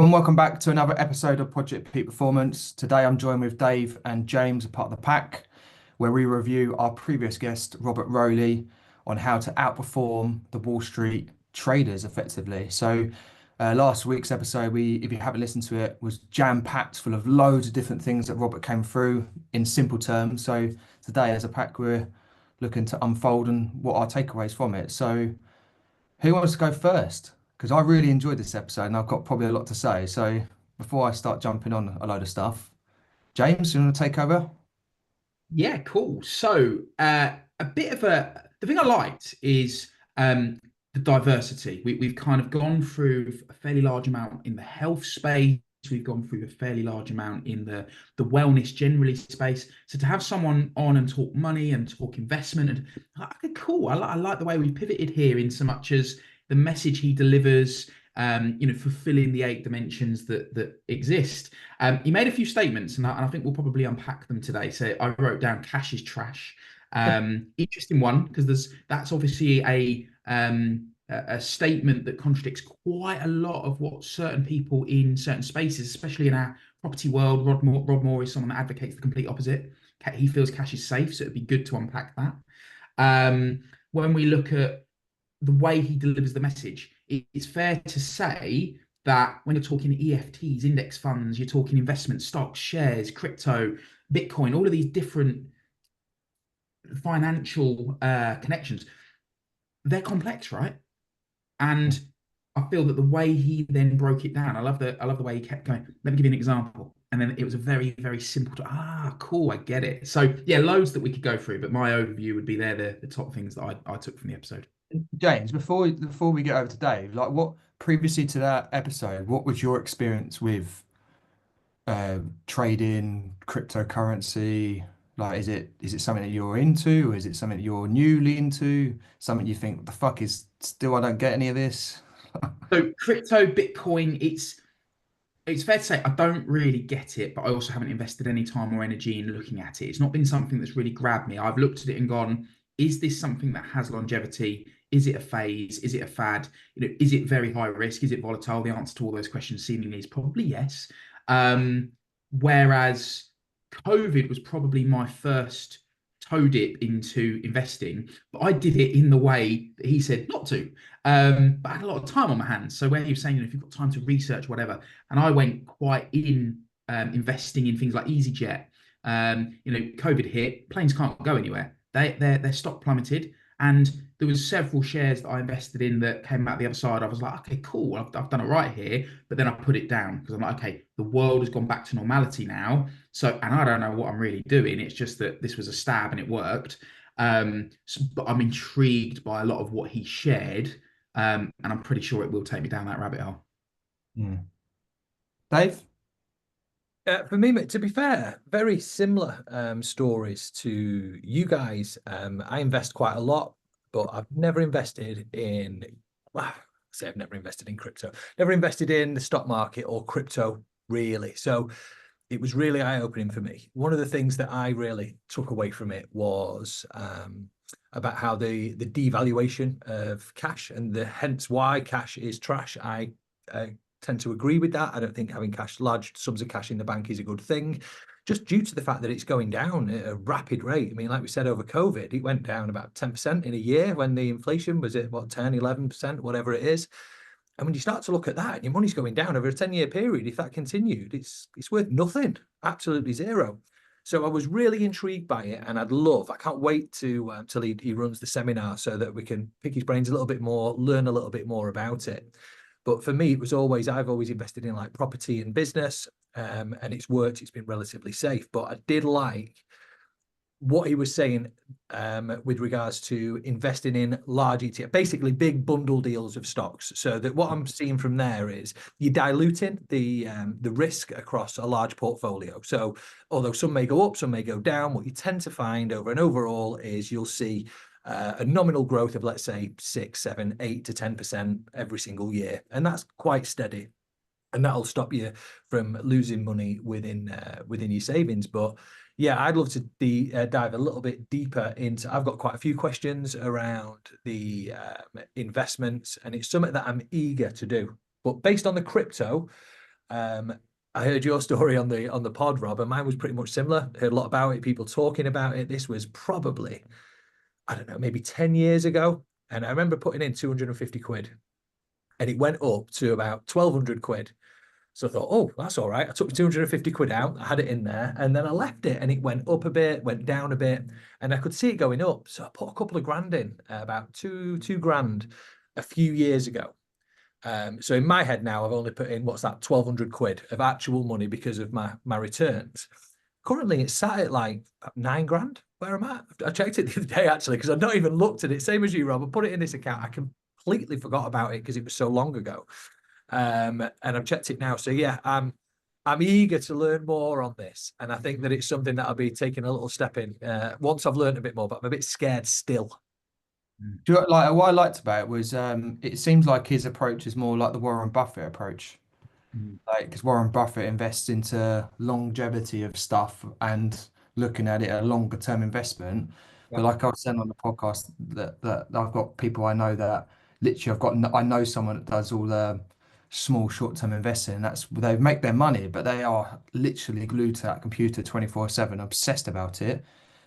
And welcome back to another episode of Project Peak Performance. Today I'm joined with Dave and James, a part of the pack, where we review our previous guest, Robert Rolih, on how to outperform the Wall Street traders effectively. Last week's episode, if you haven't listened to it, was jam-packed full of loads of different things that Robert came through in simple terms. So today, as a pack, we're looking to unfold and what our takeaways from it. So who wants to go first? Because I really enjoyed this episode and I've got probably a lot to say. So before I start jumping on a load of stuff, James, you want to take over? Yeah, cool. A bit of the thing I liked is the diversity. We've kind of gone through a fairly large amount in the health space. We've gone through a fairly large amount in the wellness generally space. So to have someone on and talk money and talk investment and okay, cool. I like the way we pivoted here in so much as the message he delivers. Fulfilling the eight dimensions that exist. He made a few statements, and I think we'll probably unpack them today. So I wrote down cash is trash. Interesting one because that's obviously a statement that contradicts quite a lot of what certain people in certain spaces, especially in our property world. Rod Moore is someone that advocates the complete opposite. He feels cash is safe, so it'd be good to unpack that. When we look at the way he delivers the message, it's fair to say that when you're talking EFTs, index funds, you're talking investment stocks, shares, crypto, Bitcoin, all of these different financial connections, they're complex, right? And I feel that the way he then broke it down, I love the way he kept going. Let me give you an example. And then it was a very, very simple cool, I get it. So yeah, loads that we could go through, but my overview would be there, the top things that I took from the episode. James, before we get over to Dave, like what previously to that episode, what was your experience with trading cryptocurrency? Like, is it something that you're into, or is it something that you're newly into? Something you think, what the fuck is still I don't get any of this? So crypto, Bitcoin, it's fair to say I don't really get it, but I also haven't invested any time or energy in looking at it. It's not been something that's really grabbed me. I've looked at it and gone, is this something that has longevity? Is it a phase? Is it a fad? Is it very high risk? Is it volatile? The answer to all those questions seemingly is probably yes. Whereas COVID was probably my first toe dip into investing, but I did it in the way that he said not to. But I had a lot of time on my hands. So where he was saying, if you've got time to research whatever, and I went quite in investing in things like EasyJet. COVID hit, planes can't go anywhere. Their stock plummeted, and there was several shares that I invested in that came out the other side. I was like, okay, cool, I've done it right here. But then I put it down because I'm like, okay, the world has gone back to normality now. So, and I don't know what I'm really doing. It's just that this was a stab and it worked. But I'm intrigued by a lot of what he shared, and I'm pretty sure it will take me down that rabbit hole. Hmm. Dave? For me, mate, to be fair, very similar stories to you guys. I invest quite a lot, but I've never invested in, well, I say I've never invested in crypto, never invested in the stock market or crypto, really. So it was really eye-opening for me. One of the things that I really took away from it was about how the devaluation of cash and the hence why cash is trash. I tend to agree with that. I don't think having cash, large sums of cash in the bank is a good thing, just due to the fact that it's going down at a rapid rate. I mean, like we said, over COVID, it went down about 10% in a year when the inflation was at, what, 10, 11%, whatever it is. And when you start to look at that, your money's going down over a 10-year period. If that continued, it's worth nothing, absolutely zero. So I was really intrigued by it, and I can't wait to till he runs the seminar so that we can pick his brains a little bit more, learn a little bit more about it. But for me, I've always invested in like property and business, and it's worked. It's been relatively safe. But I did like what he was saying with regards to investing in large ETF, basically big bundle deals of stocks. So that what I'm seeing from there is you're diluting the risk across a large portfolio. So although some may go up, some may go down, what you tend to find over and overall is you'll see a nominal growth of, let's say, 6, 7, 8 to 10% every single year. And that's quite steady. And that'll stop you from losing money within your savings. But yeah, I'd love to dive a little bit deeper into. I've got quite a few questions around the investments, and it's something that I'm eager to do. But based on the crypto, I heard your story on the pod, Rob, and mine was pretty much similar. Heard a lot about it, people talking about it. This was probably, I don't know, maybe 10 years ago. And I remember putting in 250 quid and it went up to about 1,200 quid. So I thought, oh, that's all right. I took 250 quid out, I had it in there, and then I left it and it went up a bit, went down a bit, and I could see it going up. So I put a couple of grand in, about two grand a few years ago. So in my head now, I've only put in, what's that, 1,200 quid of actual money because of my returns. Currently, it's sat at like 9 grand where I'm at. I checked it the other day, actually, because I've not even looked at it. Same as you, Rob. I put it in this account. I completely forgot about it because it was so long ago. And I've checked it now. So yeah, I'm eager to learn more on this. And I think that it's something that I'll be taking a little step in once I've learned a bit more, but I'm a bit scared still. Do you, like what I liked about it was it seems like his approach is more like the Warren Buffett approach. Like, because Warren Buffett invests into longevity of stuff and looking at it a longer term investment. Yeah. But like I was saying on the podcast, that I've got people I know that literally I know someone that does all the small short term investing. And that's they make their money, but they are literally glued to that computer 24/7, obsessed about it.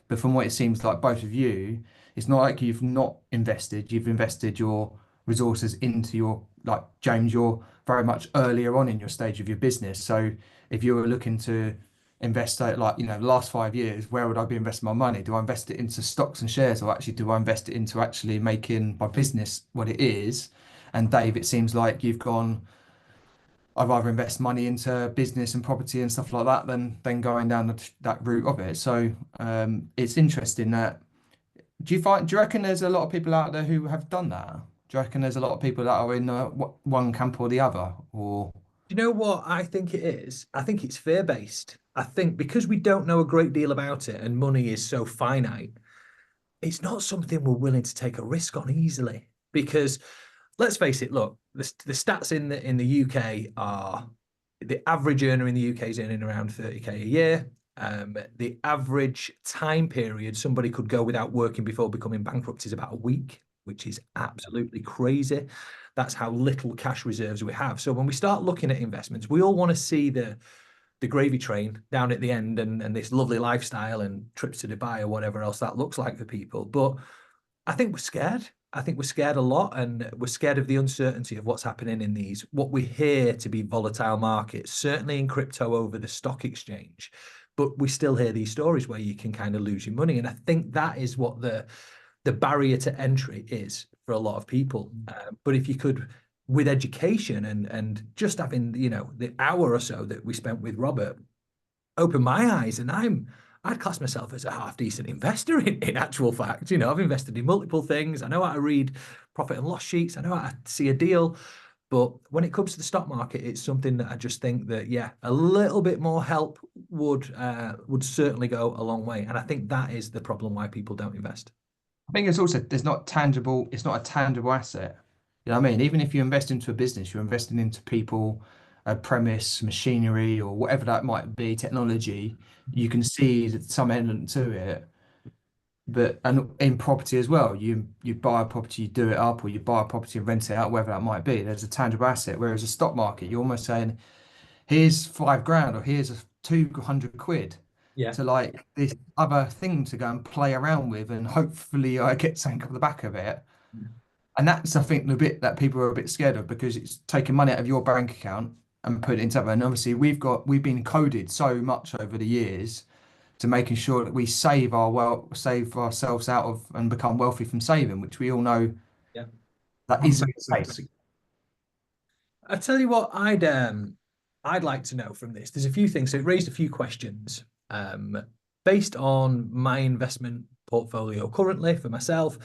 But from what it seems like both of you, it's not like you've not invested. You've invested your resources into your, like James, you're very much earlier on in your stage of your business. So if you were looking to invest like, the last 5 years, where would I be investing my money? Do I invest it into stocks and shares, or actually do I invest it into actually making my business what it is? And Dave, it seems like you've gone, I'd rather invest money into business and property and stuff like that than going down that route of it. So it's interesting that do you reckon there's a lot of people out there who have done that? Do you reckon there's a lot of people that are in one camp or the other? Or You know what I think it is? I think it's fear-based. I think because we don't know a great deal about it and money is so finite, it's not something we're willing to take a risk on easily. Because let's face it, look, the stats in the UK are the average earner in the UK is earning around 30K a year. The average time period somebody could go without working before becoming bankrupt is about a week, which is absolutely crazy. That's how little cash reserves we have. So when we start looking at investments, we all want to see the gravy train down at the end and this lovely lifestyle and trips to Dubai or whatever else that looks like for people. But I think we're scared. I think we're scared a lot, and we're scared of the uncertainty of what's happening in these, what we hear to be volatile markets, certainly in crypto over the stock exchange. But we still hear these stories where you can kind of lose your money. And I think that is what the barrier to entry is for a lot of people. But if you could, with education and just having, the hour or so that we spent with Robert, open my eyes, and I'd class myself as a half decent investor in actual fact. I've invested in multiple things. I know how to read profit and loss sheets. I know how to see a deal. But when it comes to the stock market, it's something that I just think that, yeah, a little bit more help would certainly go a long way. And I think that is the problem why people don't invest. I think it's also it's not tangible. It's not a tangible asset. You know what I mean? Even if you invest into a business, you're investing into people, a premise, machinery, or whatever that might be, technology. You can see that some element to it. But and in property as well, you buy a property, you do it up, or you buy a property and rent it out, whatever that might be. There's a tangible asset. Whereas a stock market, you're almost saying, here's 5 grand or here's a 200 quid Yeah. to like this other thing to go and play around with, and hopefully I get something off the back of it. And that's, I think, the bit that people are a bit scared of, because it's taking money out of your bank account and put it into other. And obviously we've been coded so much over the years to making sure that we save ourselves out of and become wealthy from saving, which we all know Yeah. that isn't the case. I tell you what, I'd like to know from this. There's a few things. So it raised a few questions based on my investment portfolio currently for myself,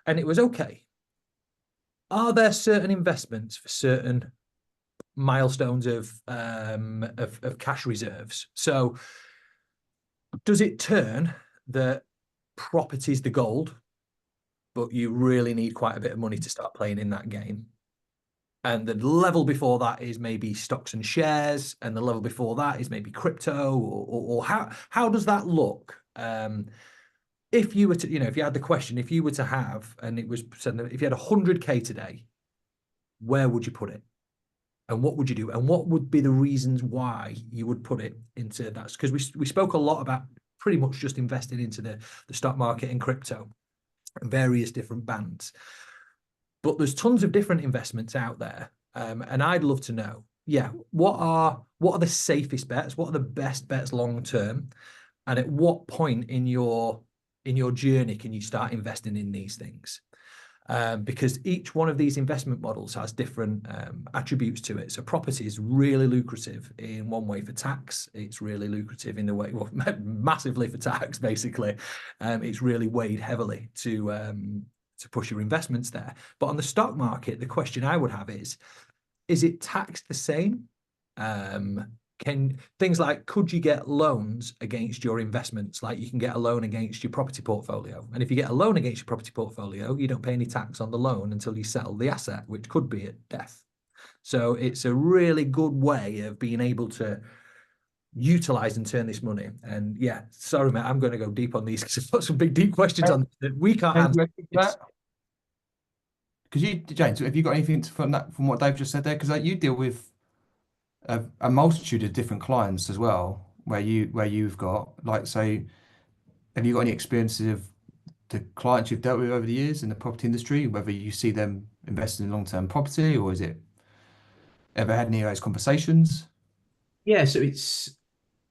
and it was okay. Are there certain investments for certain milestones of cash reserves? So does it turn that property's the gold, but you really need quite a bit of money to start playing in that game? And the level before that is maybe stocks and shares, and the level before that is maybe crypto, or how does that look? If you were to, if you had the question, if you were to have, and it was said, if you had 100K today, where would you put it? And what would you do? And what would be the reasons why you would put it into that? Because we spoke a lot about pretty much just investing into the stock market and crypto and various different bands. But there's tons of different investments out there. And I'd love to know, yeah, what are the safest bets? What are the best bets long term? And at what point in your journey can you start investing in these things? Because each one of these investment models has different attributes to it. So property is really lucrative in one way for tax. It's really lucrative in the way, well, massively for tax, basically. It's really weighed heavily to push your investments there. But on the stock market, the question I would have is it taxed the same? Can things like, could you get loans against your investments? Like you can get a loan against your property portfolio. And if you get a loan against your property portfolio, you don't pay any tax on the loan until you settle the asset, which could be at death. So it's a really good way of being able to utilize and turn this money. And yeah, sorry, mate, I'm going to go deep on these because I've got some big, deep questions on that we can't answer. Because James, have you got anything from what Dave just said there? Because you deal with a multitude of different clients as well, where you've got so have you got any experiences of the clients you've dealt with over the years in the property industry, whether you see them investing in long-term property, or is it ever had any of those conversations? Yeah, so it's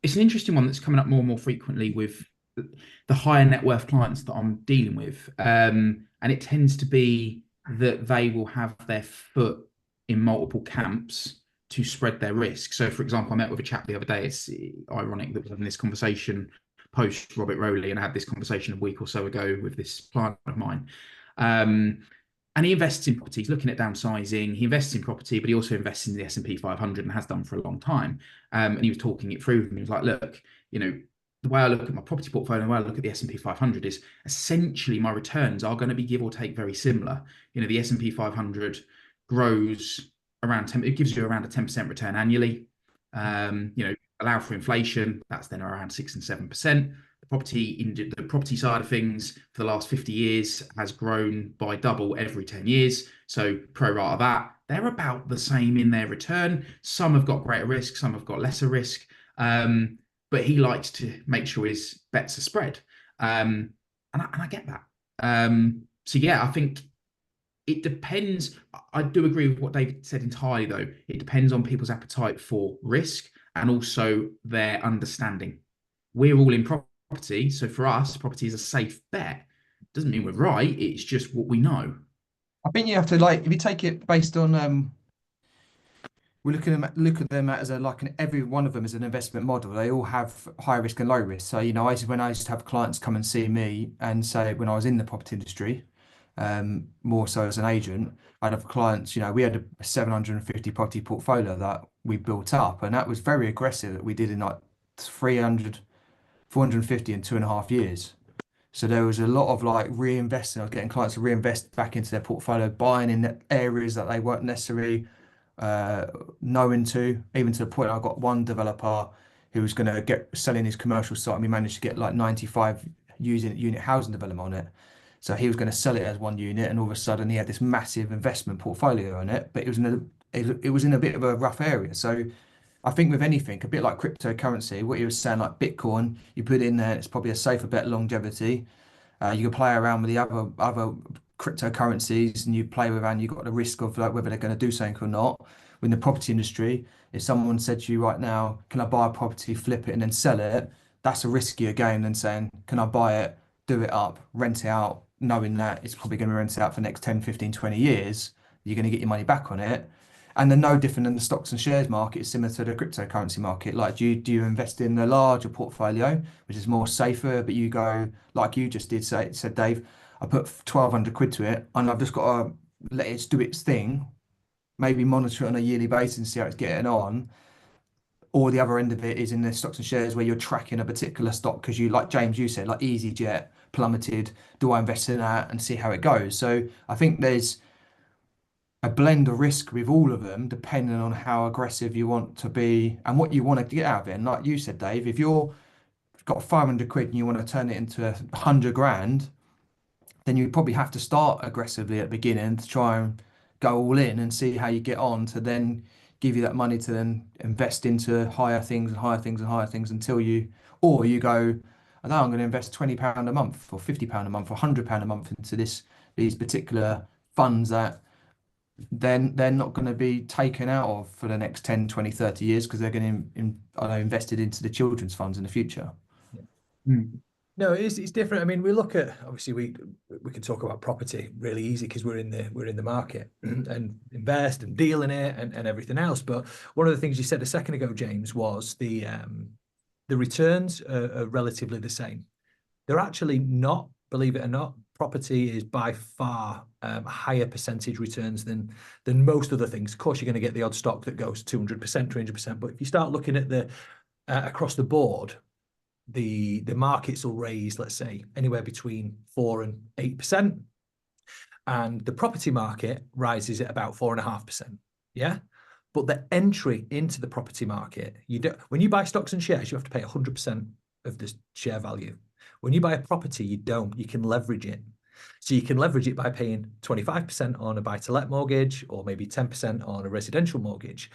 an interesting one that's coming up more and more frequently with the higher net worth clients that I'm dealing with. And it tends to be that they will have their foot in multiple camps to spread their risk. So, for example, I met with a chap the other day. It's ironic that we're having this conversation post Robert Rolih, and I had this conversation a week or so ago with this client of mine. And he invests in property. He's looking at downsizing. He invests in property, but he also invests in the S&P 500 and has done for a long time. And he was talking it through with me. He was like, look, the way I look at my property portfolio, the way I look at the S&P 500 is essentially my returns are going to be give or take very similar. The S&P 500 grows around 10, it gives you around a 10% return annually. Allow for inflation, that's then around 6 and 7%. The property side of things for the last 50 years has grown by double every 10 years. So pro rata that, they're about the same in their return. Some have got greater risk, some have got lesser risk. But he likes to make sure his bets are spread. And I get that. So yeah, I think it depends. I do agree with what David said entirely, though. It depends on people's appetite for risk and also their understanding. We're all in property. So for us, property is a safe bet. Doesn't mean we're right. It's just what we know. I think you have to if you take it based on we look at them as every one of them is an investment model. They all have high risk and low risk. So when I used to have clients come and see me and say when I was in the property industry, more so as an agent, I'd have clients. We had a 750 property portfolio that we built up, and that was very aggressive. That we did in 300, 450 in 2.5 years. So there was a lot of reinvesting. I was getting clients to reinvest back into their portfolio, buying in areas that they weren't necessarily knowing to, even to the point I got one developer who was going to selling his commercial site, and we managed to get 95 unit housing development on it. So he was going to sell it as one unit, and all of a sudden he had this massive investment portfolio on it, but it was in a bit of a rough area. So I think with anything, a bit like cryptocurrency, what you were saying, like Bitcoin, you put it in there, it's probably a safer bet longevity. You can play around with the other cryptocurrencies, and you play around. You've got the risk of whether they're going to do something or not. In the property industry, if someone said to you right now, "Can I buy a property, flip it, and then sell it?" That's a riskier game than saying, "Can I buy it, do it up, rent it out, knowing that it's probably going to be rented out for the next 10, 15, 20 years. You're going to get your money back on it." And they're no different than the stocks and shares market. It's similar to the cryptocurrency market. Do you invest in a larger portfolio, which is more safer, but you go like you just said, Dave, I put 1,200 quid to it, and I've just got to let it do its thing, maybe monitor it on a yearly basis and see how it's getting on. Or the other end of it is in the stocks and shares where you're tracking a particular stock because like James, you said, like EasyJet plummeted. Do I invest in that and see how it goes? So I think there's a blend of risk with all of them, depending on how aggressive you want to be and what you want to get out of it. And like you said, Dave, if you've got 500 quid and you want to turn it into 100 grand, then you probably have to start aggressively at the beginning to try and go all in and see how you get on to then give you that money to then invest into higher things and higher things and higher things until you, or you go, I know I'm going to invest £20 a month or £50 a month or £100 a month into these particular funds that then they're not going to be taken out of for the next 10, 20, 30 years because they're going to I know, invested into the children's funds in the future. Mm. No, it's different. I mean, we look at obviously we can talk about property really easy because we're in the market and invest and deal in it and everything else. But one of the things you said a second ago, James, was the returns are relatively the same. They're actually not, believe it or not. Property is by far higher percentage returns than most other things. Of course, you're going to get the odd stock that goes 200%, 300%. But if you start looking at the across the board, the markets will raise, let's say, anywhere between 4 and 8%, and the property market rises at about 4.5%. Yeah. But the entry into the property market, you don't, when you buy stocks and shares, you have to pay 100% of the share value. When you buy a property, you don't, you can leverage it. So you can leverage it by paying 25% on a buy-to-let mortgage or maybe 10% on a residential mortgage.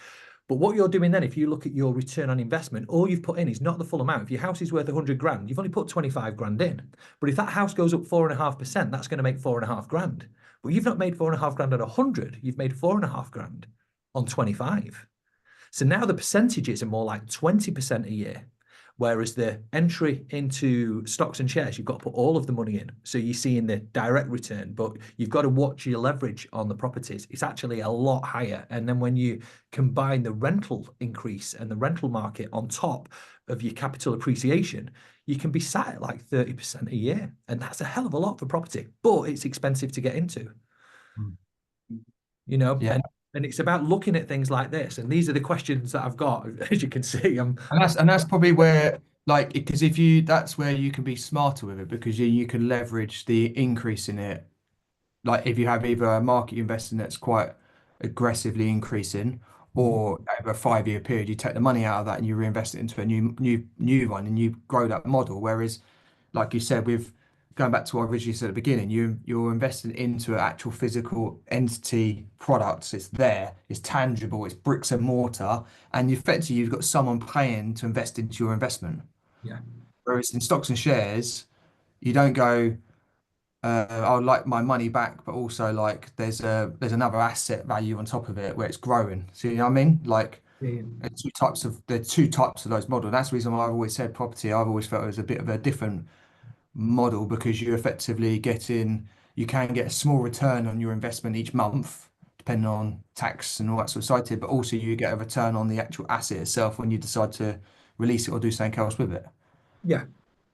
But what you're doing then, if you look at your return on investment, all you've put in is not the full amount. If your house is worth 100 grand, you've only put 25 grand in. But if that house goes up 4.5%, that's going to make 4.5 grand. But you've not made 4.5 grand on 100, you've made 4.5 grand on 25. So now the percentages are more like 20% a year. Whereas the entry into stocks and shares, you've got to put all of the money in. So you see in the direct return, but you've got to watch your leverage on the properties. It's actually a lot higher. And then when you combine the rental increase and the rental market on top of your capital appreciation, you can be sat at like 30% a year. And that's a hell of a lot for property, but it's expensive to get into, Mm. you know, Yeah. and it's about looking at things like this. And these are the questions that I've got. As you can see, And that's probably where, like, because if you, that's where you can be smarter with it because you can leverage the increase in it. Like if you have either a market you invest in that's quite aggressively increasing, or over a 5 year period, you take the money out of that and you reinvest it into a new one and you grow that model. Whereas, like you said, with going back to what I originally said at the beginning, you're investing into an actual physical entity products. It's there, it's tangible, it's bricks and mortar, and effectively you've got someone paying to invest into your investment. yeah, Whereas in stocks and shares, you don't go, I would like my money back, but also like there's another asset value on top of it where it's growing. So you know what I mean? Like yeah, there's two types of those models. That's the reason why I've always said property. I've always felt it was a bit of a different model because you effectively you can get a small return on your investment each month, depending on tax and all that sort of side, but also you get a return on the actual asset itself when you decide to release it or do something else with it. yeah.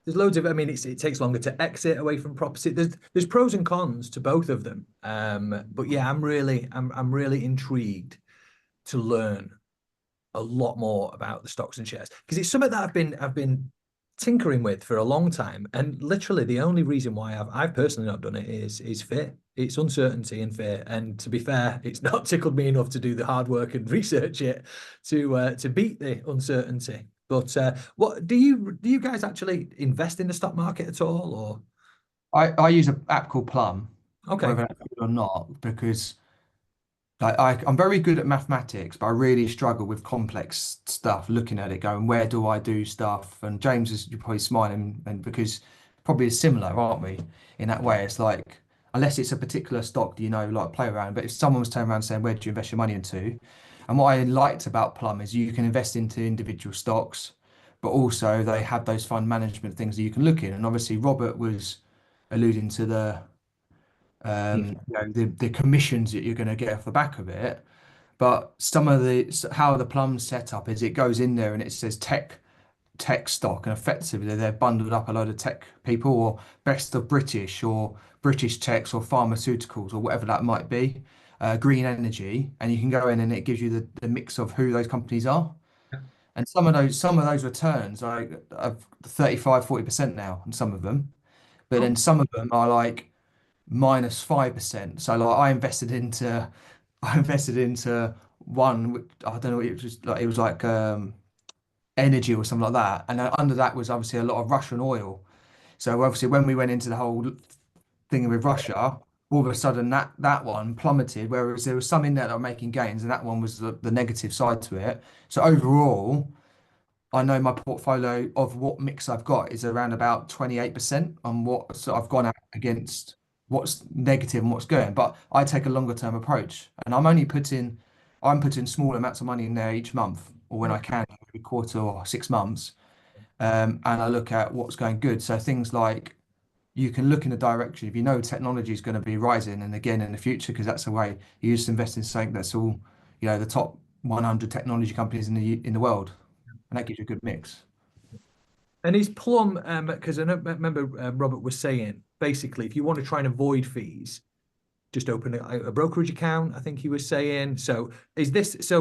There's loads of, I mean, it takes longer to exit away from property. There's pros and cons to both of them. But yeah, I'm really intrigued to learn a lot more about the stocks and shares because it's something that I've been tinkering with for a long time. And literally the only reason why I've personally not done it is fear. It's uncertainty and fear. And to be fair, it's not tickled me enough to do the hard work and research it to beat the uncertainty. But what do you guys actually invest in the stock market at all or I use an app called Plum, okay. whether that's good or not, because like I'm very good at mathematics, but I really struggle with complex stuff, looking at it, going, where do I do stuff? And James is you're probably smiling and because probably similar, aren't we? In that way, it's like unless it's a particular stock, you know, like play around. But if someone was turning around saying, where do you invest your money into? And what I liked about Plum is you can invest into individual stocks, but also they have those fund management things that you can look in. And obviously Robert was alluding to the commissions that you're going to get off the back of it. But some of how the Plum's set up is it goes in there and it says tech stock, and effectively they're bundled up a load of tech people or best of British or British techs or pharmaceuticals or whatever that might be, green energy, and you can go in and it gives you the mix of who those companies are. And some of those returns are like 35, 40% now on some of them. But Oh, then some of them are like -5%. So like I invested into one, I don't know, it was like energy or something like that. And then under that was obviously a lot of Russian oil. So obviously when we went into the whole thing with Russia, all of a sudden that one plummeted, whereas there was some in there that were making gains, and that one was the negative side to it. So overall, I know my portfolio of what mix I've got is around about 28% on what, so I've gone out against what's negative and what's good. But I take a longer term approach, and I'm putting small amounts of money in there each month, or when I can, every quarter or 6 months. And I look at what's going good. So things like, you can look in the direction if you know technology is going to be rising and again in the future, because that's the way you just invest in something that's all, the top 100 technology companies in the world, and that gives you a good mix. And is Plum, because I remember Robert was saying, basically, if you want to try and avoid fees, just open a brokerage account, I think he was saying. So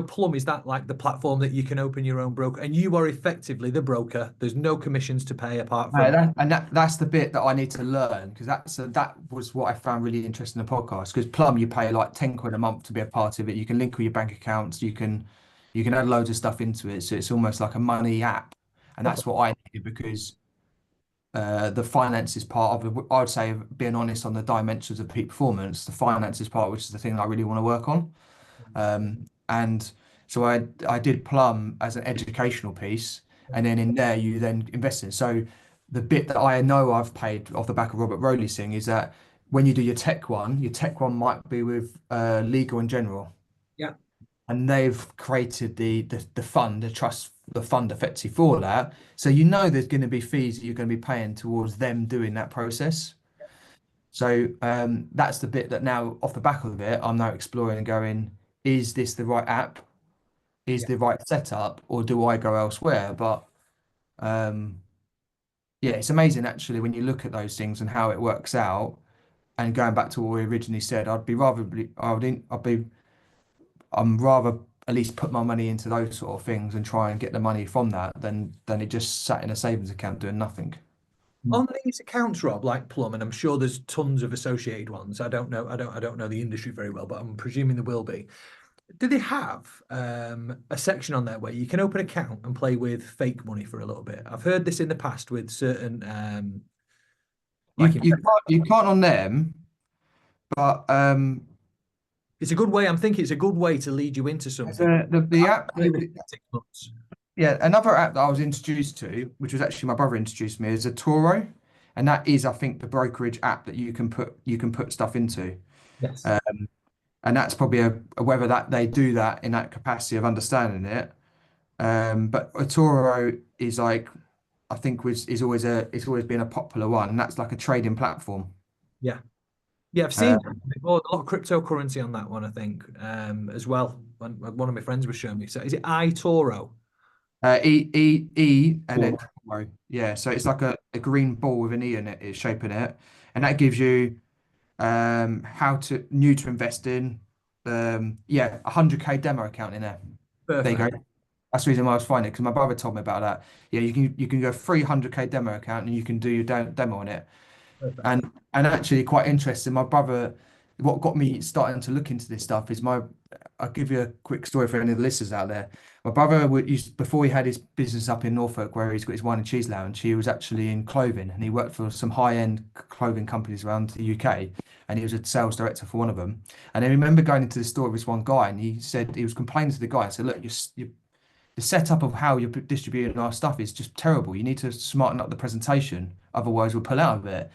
Plum, is that like the platform that you can open your own broker and you are effectively the broker? There's no commissions to pay apart from. That's the bit that I need to learn, because that was what I found really interesting in the podcast. Because Plum, you pay like 10 quid a month to be a part of it. You can link all your bank accounts. You can add loads of stuff into it. So it's almost like a money app, and Okay. that's what I needed, because the finances part of it, I would say, being honest on the dimensions of peak performance, the finances part, which is the thing I really want to work on. And so I did Plum as an educational piece, and then in there you then invest in. So the bit that I know I've paid off the back of Robert Rolih thing is that when you do your tech one might be with Legal and General, Yeah. and they've created the fund, the fund effectively for that. So there's going to be fees that you're going to be paying towards them doing that process. So that's the bit that now, off the back of it, I'm now exploring and going, is this the right app? Is Yeah. the right setup, or do I go elsewhere? But um, yeah, it's amazing actually when you look at those things and how it works out. And going back to what we originally said, I'm rather at least put my money into those sort of things and try and get the money from that than it just sat in a savings account doing nothing. On these accounts, Rob, like Plum, and I'm sure there's tons of associated ones. I don't know. I don't know the industry very well, but I'm presuming there will be. Do they have a section on there where you can open an account and play with fake money for a little bit? I've heard this in the past with certain You like you can't on them, but it's a good way. I'm thinking it's a good way to lead you into something. the app, Play with 6 months. yeah, another app that I was introduced to, which was actually my brother introduced me, is a Toro, and that is, I think, the brokerage app that you can put stuff into. Yes. And that's probably whether that they do that in that capacity of understanding it. But a Toro is like, I think is always it's always been a popular one, and that's like a trading platform. Yeah. Yeah, I've seen Uh, that before, a lot of cryptocurrency on that one, I think, as well. One of my friends was showing me. So is it iToro? and then Toro. Yeah, so it's like a green ball with an E in it, is shaping it, and that gives you how to new to invest in. Yeah, 100K demo account in there. There you go. Perfect. That's the reason why I was finding it, because my brother told me about that. Yeah, you can go 300K demo account and you can do your demo on it. Perfect. And actually quite interesting. My brother, what got me starting to look into this stuff is I'll give you a quick story for any of the listeners out there. My brother before he had his business up in Norfolk, where he's got his wine and cheese lounge, he was actually in clothing, and he worked for some high-end clothing companies around the UK, and he was a sales director for one of them. And I remember going into the store with this one guy, and he said he was complaining to the guy and said, look, the setup of how you're distributing our stuff is just terrible. You need to smarten up the presentation, otherwise we'll pull out of it.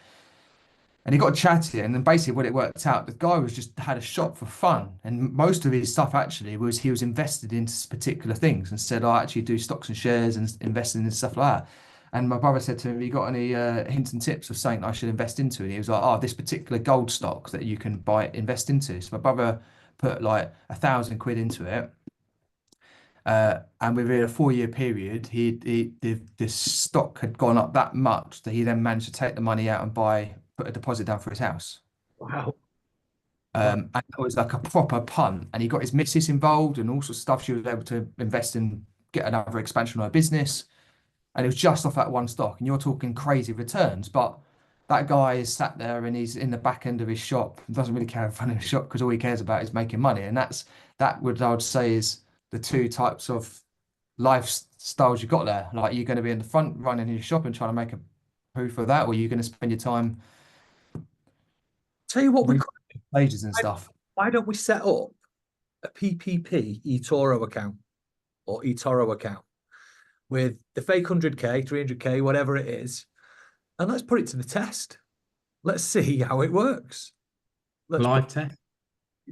And he got chatty, and then basically what it worked out, the guy was just had a shop for fun, and most of his stuff actually was he was invested into particular things and said, I actually do stocks and shares and investing in stuff like that. And my brother said to him, have you got any hints and tips of something I should invest into? And he was like, oh, this particular gold stock that you can invest into. So my brother put like 1,000 quid into it. And within a 4 year period, the stock had gone up that much that he then managed to take the money out and put a deposit down for his house. Wow. Wow. And it was like a proper punt. And he got his missus involved and all sorts of stuff. She was able to invest in, get another expansion of her business. And it was just off that one stock. And you're talking crazy returns. But that guy is sat there and he's in the back end of his shop and doesn't really care about running a shop, because all he cares about is making money. And I would say is the two types of lifestyles you got there. Like, you're going to be in the front running your shop and trying to make a proof of that, or you're going to spend your time. Tell you what we re- could pages and Why stuff. why don't we set up a PPP eToro account or eToro account with the fake 100K, 300K, whatever it is, and let's put it to the test. Let's see how it works. Let's Live test.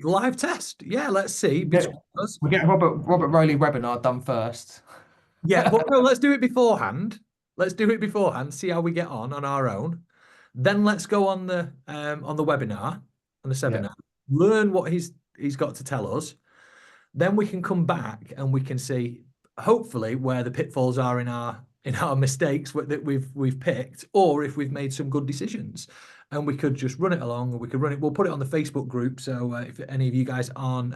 live test. Yeah, let's see Yeah, between us. we get Robert Rolih webinar done first. Yeah, but no, let's do it beforehand. Let's do it beforehand, see how we get on our own. Then let's go on the webinar, on the Yeah. seminar, learn what he's got to tell us. Then we can come back and we can see hopefully where the pitfalls are in our mistakes that we've picked, or if we've made some good decisions. And we could just run it along, and we could run it. We'll put it on the Facebook group. So if any of you guys aren't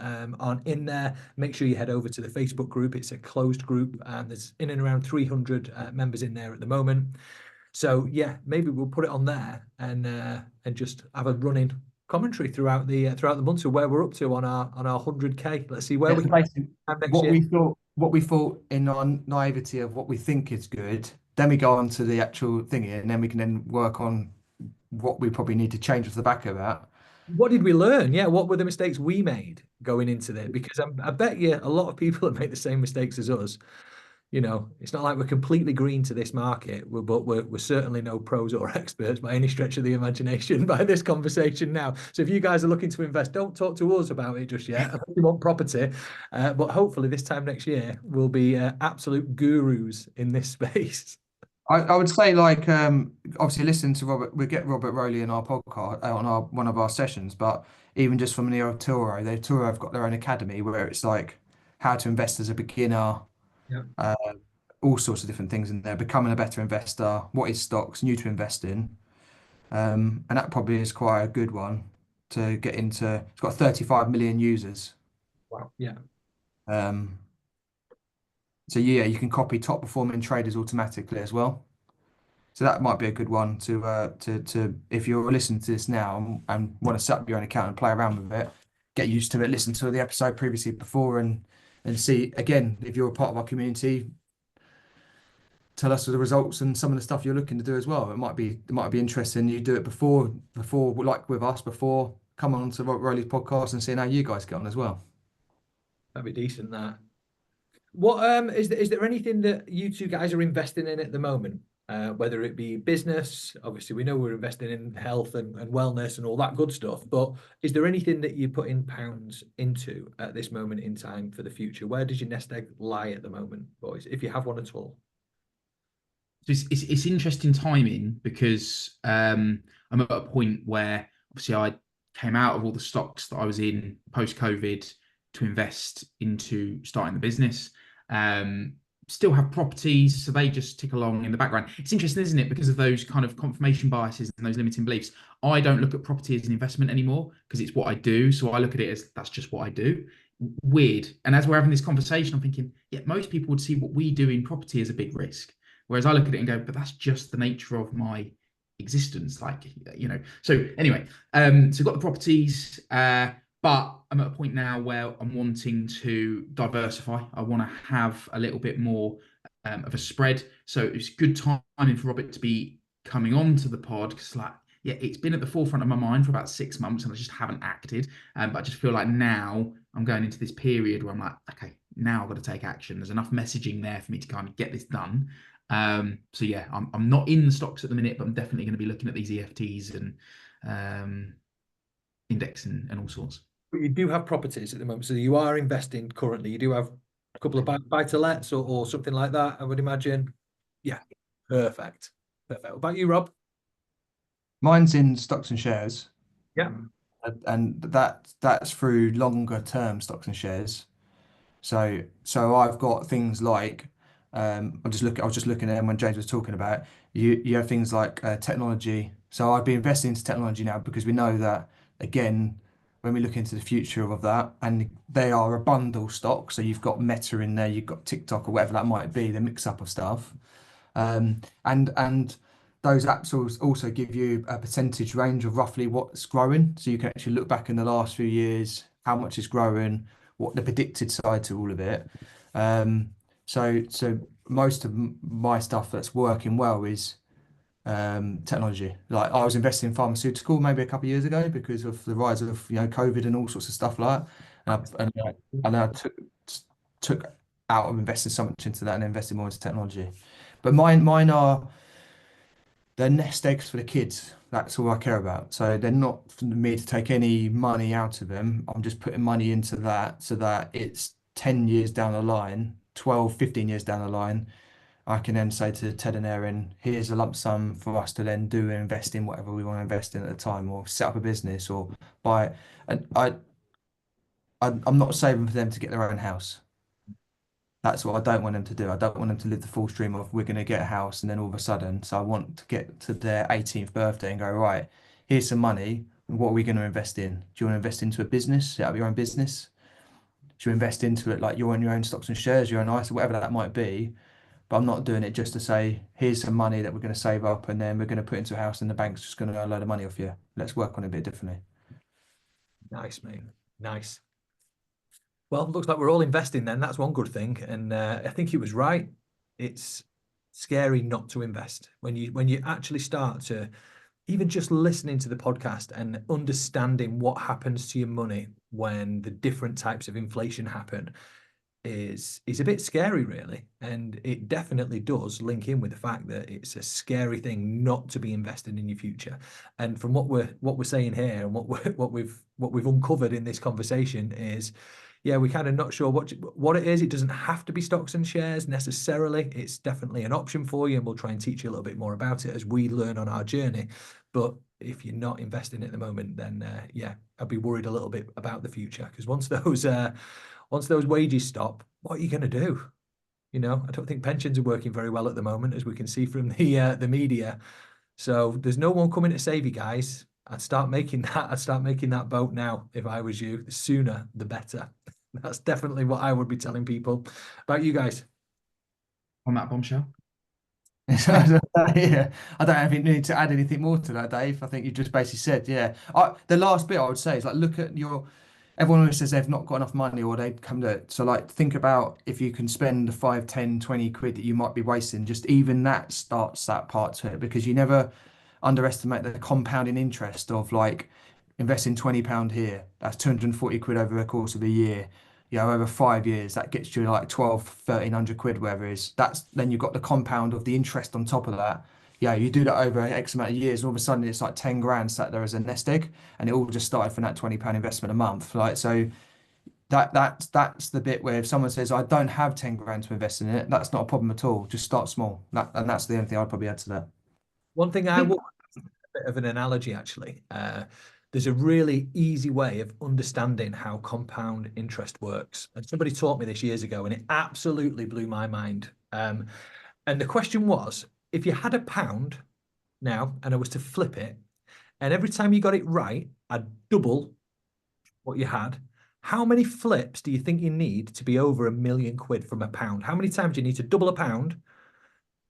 in there, make sure you head over to the Facebook group. It's a closed group, and there's in and around 300 members in there at the moment. So yeah, maybe we'll put it on there and just have a running commentary throughout the months of where we're up to on our 100K. Let's see where Yeah, we so can basically, have next year. what we thought in our naivety of what we think is good, then we go on to the actual thingy, and then we can then work on what we probably need to change off the back of that. What did we learn? Yeah, what were the mistakes we made going into there? Because I bet you a lot of people have made the same mistakes as us. You know, it's not like we're completely green to this market, but we're certainly no pros or experts by any stretch of the imagination by this conversation now. So if you guys are looking to invest, don't talk to us about it just yet. You want property, but hopefully this time next year we'll be absolute gurus in this space. I would say like obviously listen to Robert. We get Robert Rolih in our podcast on our one of our sessions, but even just from the Turo, they Turo have got their own academy where it's like how to invest as a beginner, Yeah. all sorts of different things in there. Becoming a better investor, what is stocks, new to investing, and that probably is quite a good one to get into. It's got 35 million users. Wow. Yeah. Um, so yeah, you can copy top performing traders automatically as well. So that might be a good one to if you're listening to this now and want to set up your own account and play around with it, get used to it, listen to the episode previously before and see again if you're a part of our community, tell us the results and some of the stuff you're looking to do as well. It might be interesting. You do it before like with us before, come on to Rolly's podcast and seeing how you guys get on as well. That'd be decent. That. What is there anything that you two guys are investing in at the moment? Whether it be business, obviously we know we're investing in health and wellness and all that good stuff, but is there anything that you put in pounds into at this moment in time for the future? Where does your nest egg lie at the moment, boys, if you have one at all? So it's interesting timing because I'm at a point where obviously I came out of all the stocks that I was in post COVID to invest into starting the business. Still have properties, so they just tick along in the background. It's interesting, isn't it? Because of those kind of confirmation biases and those limiting beliefs, I don't look at property as an investment anymore because it's what I do. So I look at it as that's just what I do. Weird. And as we're having this conversation, I'm thinking, yeah, most people would see what we do in property as a big risk. Whereas I look at it and go, but that's just the nature of my existence. Like, you know, so anyway, so got the properties, but I'm at a point now where I'm wanting to diversify. I want to have a little bit more of a spread. So it's good timing for Robert to be coming on to the pod because, like, yeah, it's been at the forefront of my mind for about 6 months and I just haven't acted. But I just feel like now I'm going into this period where I'm like, okay, now I've got to take action. There's enough messaging there for me to kind of get this done. So yeah, I'm not in the stocks at the minute, but I'm definitely going to be looking at these EFTs and index and all sorts. But you do have properties at the moment, so you are investing currently. You do have a couple of buy-to-lets or something like that, I would imagine. Yeah, perfect. Perfect. What about you, Rob? Mine's in stocks and shares, Yeah. and that's through longer term stocks and shares. So I've got things like I was just looking at them when James was talking about it. You have things like technology. So I'd be investing into technology now because we know that again when we look into the future of that, and they are a bundle stock. So you've got Meta in there, you've got TikTok or whatever that might be, the mix up of stuff. And those apps also give you a percentage range of roughly what's growing. So you can actually look back in the last few years, how much is growing, what the predicted side to all of it. So most of my stuff that's working well is technology. Like I was investing in pharmaceutical maybe a couple of years ago because of the rise of COVID and all sorts of stuff like that. And I took out of investing so much into that and invested more into technology. But mine are they're nest eggs for the kids. That's all I care about. So they're not for me to take any money out of them. I'm just putting money into that so that it's 10 years down the line, 12, 15 years down the line, I can then say to Ted and Erin, here's a lump sum for us to then do and invest in whatever we want to invest in at the time, or set up a business or buy it. And I'm not saving for them to get their own house. That's what I don't want them to do. I don't want them to live the full stream of we're going to get a house and then all of a sudden. So I want to get to their 18th birthday and go, right, here's some money. What are we going to invest in? Do you want to invest into a business? Set up your own business? Do you invest into it like you're on your own stocks and shares, your own ISA, whatever that might be? But I'm not doing it just to say, here's some money that we're going to save up and then we're going to put into a house and the bank's just going to earn a load of money off you. Let's work on it a bit differently. Nice, mate. Nice. Well, looks like we're all investing then. That's one good thing. And I think he was right. It's scary not to invest. When you actually start to even just listening to the podcast and understanding what happens to your money when the different types of inflation happen is a bit scary, really. And it definitely does link in with the fact that it's a scary thing not to be investing in your future. And from what we're saying here and what we've uncovered in this conversation is, yeah, we're kind of not sure what it is. It doesn't have to be stocks and shares necessarily. It's definitely an option for you, and we'll try and teach you a little bit more about it as we learn on our journey. But if you're not investing at the moment, then yeah, I'd be worried a little bit about the future, because once those wages stop, what are you going to do? I don't think pensions are working very well at the moment, as we can see from the media. So there's no one coming to save you guys. I'd start making that boat now if I was you. The sooner, the better. That's definitely what I would be telling people. About you guys? On that bombshell. Yeah, I don't need to add anything more to that, Dave. I think you just basically said, yeah. The last bit I would say is like, look at everyone always says they've not got enough money or they come to it. So like, think about if you can spend the 5, 10, 20 quid that you might be wasting, just even that starts that part to it, because you never underestimate the compounding interest of like investing £20 here. That's 240 quid over the course of a year. Over 5 years, that gets you like 12, 1300 quid, whatever it is. Then you've got the compound of the interest on top of that. You do that over X amount of years, and all of a sudden it's like 10 grand sat there as a nest egg, and it all just started from that £20 investment a month. Like, so that's the bit where if someone says, I don't have 10 grand to invest in it, that's not a problem at all. Just start small. And that's the only thing I'd probably add to that. One thing I will, a bit of an analogy actually. There's a really easy way of understanding how compound interest works. And somebody taught me this years ago, and it absolutely blew my mind. And the question was, if you had £1 now and I was to flip it, and every time you got it right, I'd double what you had. How many flips do you think you need to be over £1,000,000 from £1? How many times do you need to double £1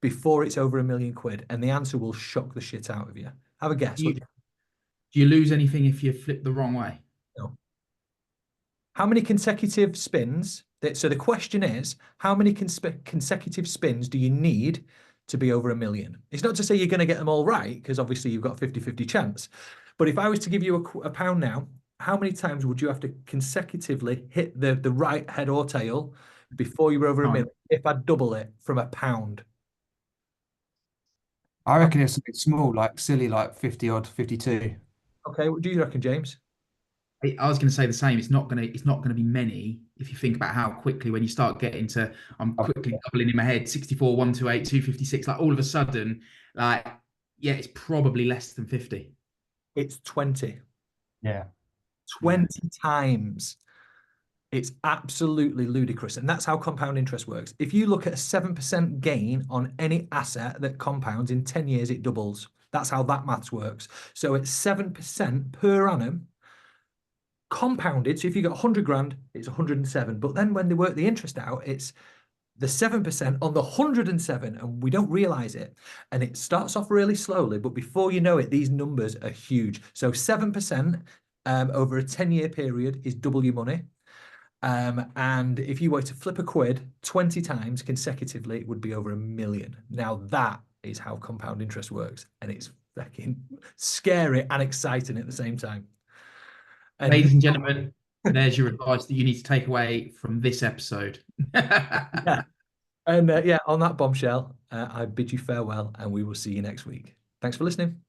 before it's over £1,000,000? And the answer will shock the shit out of you. Have a guess. Do you lose anything if you flip the wrong way? No. How many consecutive spins? So the question is, how many consecutive spins do you need to be over 1,000,000? It's not to say you're going to get them all right, because obviously you've got a 50-50 chance. But if I was to give you £1 now, how many times would you have to consecutively hit the right head or tail before you were over 1,000,000 if I double it from £1? I reckon it's a bit small, like silly, like 50 odd, 52. Okay, what do you reckon, James? I was going to say the same. It's not going to be many if you think about how quickly, when you start getting to, I'm quickly doubling in my head, 64, 128, 256, like all of a sudden, like, yeah, it's probably less than 50. It's 20. Yeah. 20 times. It's absolutely ludicrous. And that's how compound interest works. If you look at a 7% gain on any asset that compounds, in 10 years, it doubles. That's how that maths works. So it's 7% per annum compounded. So if you got 100 grand, it's 107. But then when they work the interest out, it's the 7% on the 107, and we don't realize it. And it starts off really slowly, but before you know it, these numbers are huge. So 7% over a 10-year period is double your money. And if you were to flip a quid 20 times consecutively, it would be over 1,000,000. Now that is how compound interest works, and it's fucking scary and exciting at the same time. And Ladies and gentlemen, there's your advice that you need to take away from this episode. yeah, and yeah, on that bombshell, I bid you farewell, and we will see you next week. Thanks for listening.